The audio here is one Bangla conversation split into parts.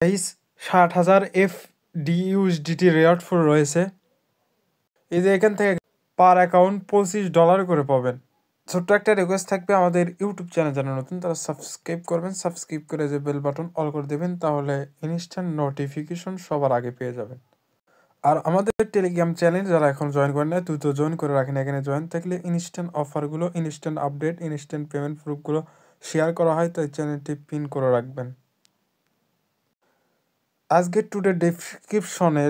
গাইস 60,000 FDUSDT রেওয়ার্ড ফুল রয়েছে। এই যে এখান থেকে পার অ্যাকাউন্ট $25 করে পাবেন। ছোট্ট একটা রিকোয়েস্ট থাকবে, আমাদের ইউটিউব চ্যানেল যারা নতুন তারা সাবস্ক্রাইব করবেন, সাবস্ক্রাইব করে যে বেল বাটন অল করে দেবেন, তাহলে ইনস্ট্যান্ট নোটিফিকেশন সবার আগে পেয়ে যাবেন। আর আমাদের টেলিগ্রাম চ্যানেল যারা এখন জয়েন করেন না, দ্রুত জয়েন করে রাখেন। এখানে জয়েন থাকলে ইনস্ট্যান্ট অফারগুলো, ইনস্ট্যান্ট আপডেট, ইনস্ট্যান্ট পেমেন্ট প্রুফগুলো শেয়ার করা হয়, তাই চ্যানেলটি পিন করে রাখবেন। আজকে টুডে ডেসক্রিপশনে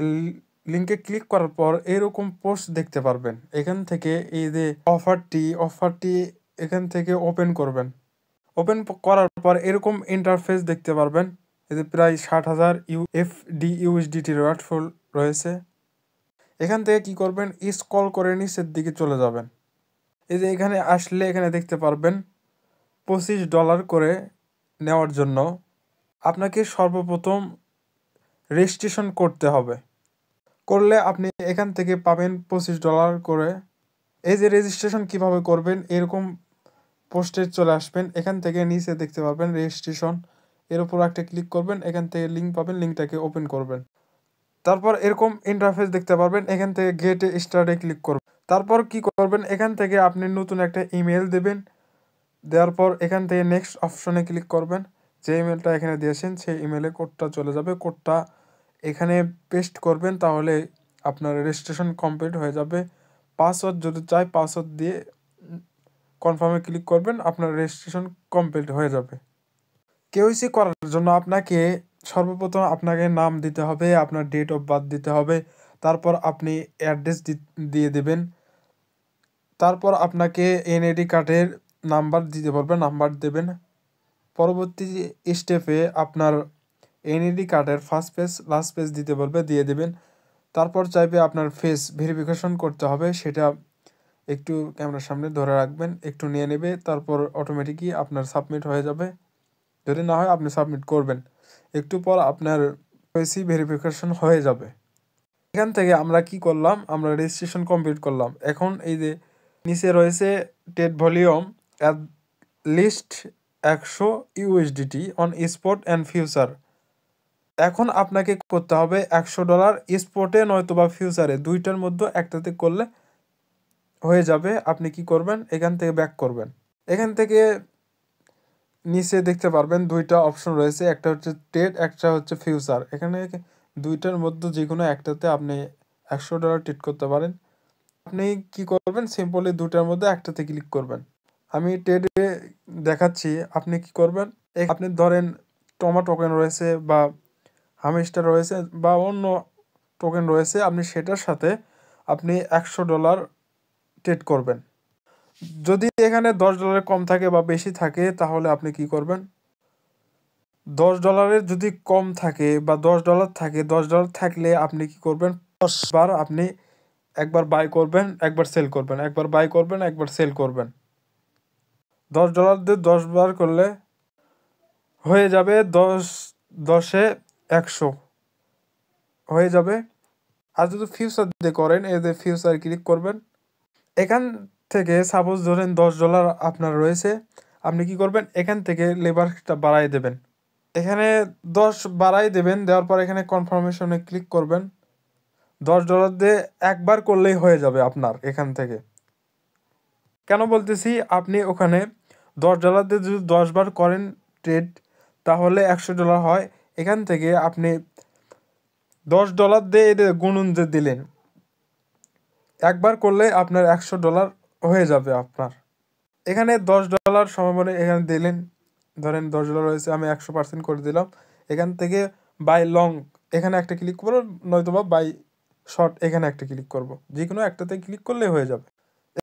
লিঙ্কে ক্লিক করার পর এরকম পোস্ট দেখতে পারবেন। এখান থেকে এই যে অফারটি এখান থেকে ওপেন করবেন। ওপেন করার পর এরকম ইন্টারফেস দেখতে পারবেন। এই যে প্রায় 60,000 FDUSDT রিওয়ার্ড ফুল রয়েছে। এখান থেকে কি করবেন, স্ক্রল করে নিচের দিকে চলে যাবেন। এই যে এখানে আসলে এখানে দেখতে পারবেন $25 করে নেওয়ার জন্য আপনাকে সর্বপ্রথম রেজিস্ট্রেশন করতে হবে। করলে আপনি এখান থেকে পাবেন $25 করে। এই যে রেজিস্ট্রেশন কিভাবে করবেন, এরকম পোস্টে চলে আসবেন। এখান থেকে নিচে দেখতে পাবেন রেজিস্ট্রেশন, এর উপর একটা ক্লিক করবেন। এখান থেকে লিঙ্ক পাবেন, লিঙ্কটাকে ওপেন করবেন। তারপর এরকম ইন্টারফেস দেখতে পারবেন। এখান থেকে গেট স্টার্টে ক্লিক করবেন। তারপর কি করবেন, এখান থেকে আপনি নতুন একটা ইমেল দেবেন। দেওয়ার পর এখান থেকে নেক্সট অপশনে ক্লিক করবেন। যে ইমেলটা এখানে দিয়েছেন সেই ইমেলে কোডটা চলে যাবে। কোডটা এখানে পেস্ট করবেন, তাহলে আপনার রেজিস্ট্রেশন কমপ্লিট হয়ে যাবে। পাসওয়ার্ড যদি চাই পাসওয়ার্ড দিয়ে কনফার্মে ক্লিক করবেন, আপনার রেজিস্ট্রেশন কমপ্লিট হয়ে যাবে। কেওয়াইসি করার জন্য আপনাকে সর্বপ্রথম আপনাকে নাম দিতে হবে, আপনার ডেট অফ বার্থ দিতে হবে, তারপর আপনি অ্যাড্রেস দিয়ে দেবেন। তারপর আপনাকে এনআইডি কার্ডের নাম্বার দিতে বলবে, নাম্বার দেবেন। পরবর্তী স্টেপে আপনার এনআইডি কার্ডের ফার্স্ট পেজ লাস্ট পেজ দিতে বলবে, দিয়ে দেবেন। তারপর চাইবে আপনার ফেস ভেরিফিকেশন করতে হবে, সেটা একটু ক্যামেরার সামনে ধরে রাখবেন, একটু নিয়ে নেবে। তারপর অটোমেটিকই আপনার সাবমিট হয়ে যাবে। যদি না হয় আপনি সাবমিট করবেন, একটু পর আপনার ফেসই ভেরিফিকেশন হয়ে যাবে। এখান থেকে আমরা কি করলাম, আমরা রেজিস্ট্রেশন কমপ্লিট করলাম। এখন এই যে নিচে রয়েছে TET volume at least 100 USDT on spot and future. এখন আপনাকে করতে হবে $100 স্পটে নয়তোবা ফিউচারে, দুইটার মধ্যে একটাতে করলে হয়ে যাবে। আপনি কি করবেন, এখান থেকে ব্যাক করবেন। এখান থেকে নিচে দেখতে পারবেন দুইটা অপশন রয়েছে, একটা হচ্ছে টেট, একটা হচ্ছে ফিউচার। এখানে দুইটার মধ্যে যে কোনো একটাতে আপনি $100 ট্রেড করতে পারেন। আপনি কি করবেন, সিম্পলি দুটার মধ্যে একটাতে ক্লিক করবেন। আমি টেডে দেখাচ্ছি। আপনি কি করবেন, আপনি ধরেন টমা টোকেন রয়েছে বা হামিস্টার রয়েছে বা অন্য টোকেন রয়েছে, আপনি সেটার সাথে আপনি $100 ট্রেড করবেন। যদি এখানে $10 কম থাকে বা বেশি থাকে, তাহলে আপনি কি করবেন, $10 যদি কম থাকে বা $10 থাকে, $10 থাকলে আপনি কি করবেন, 10 বার আপনি একবার বাই করবেন, একবার সেল করবেন, একবার বাই করবেন, একবার সেল করবেন। $10 দিয়ে 10 বার করলে হয়ে যাবে 10-10-এ 100 হয়ে যাবে। আর যদি ফিউচার দিয়ে করেন, এই যে ফিউচার ক্লিক করবেন। এখান থেকে সাপোজ ধরেন $10 আপনার রয়েছে, আপনি কি করবেন, এখান থেকে লেবারটা বাড়াই দেবেন। এখানে 10 বাড়াই দেবেন, দেওয়ার পর এখানে কনফার্মেশনে ক্লিক করবেন। $10 দিয়ে একবার করলেই হয়ে যাবে আপনার এখান থেকে। কেন বলতেছি, আপনি ওখানে $10 দিয়ে যদি 10 বার করেন ট্রেড, তাহলে $100 হয়। এখান থেকে আপনি $10 দিয়ে এদের গুণন যে দিলেন, একবার করলে আপনার $100 হয়ে যাবে আপনার। এখানে $10 সময় এখানে দিলেন, ধরেন $10 হয়েছে, আমি 100% করে দিলাম। এখান থেকে বাই লং এখানে একটা ক্লিক করবো, নয়তোবা বাই শর্ট এখানে একটা ক্লিক করব, যে কোনো একটাতে ক্লিক করলে হয়ে যাবে।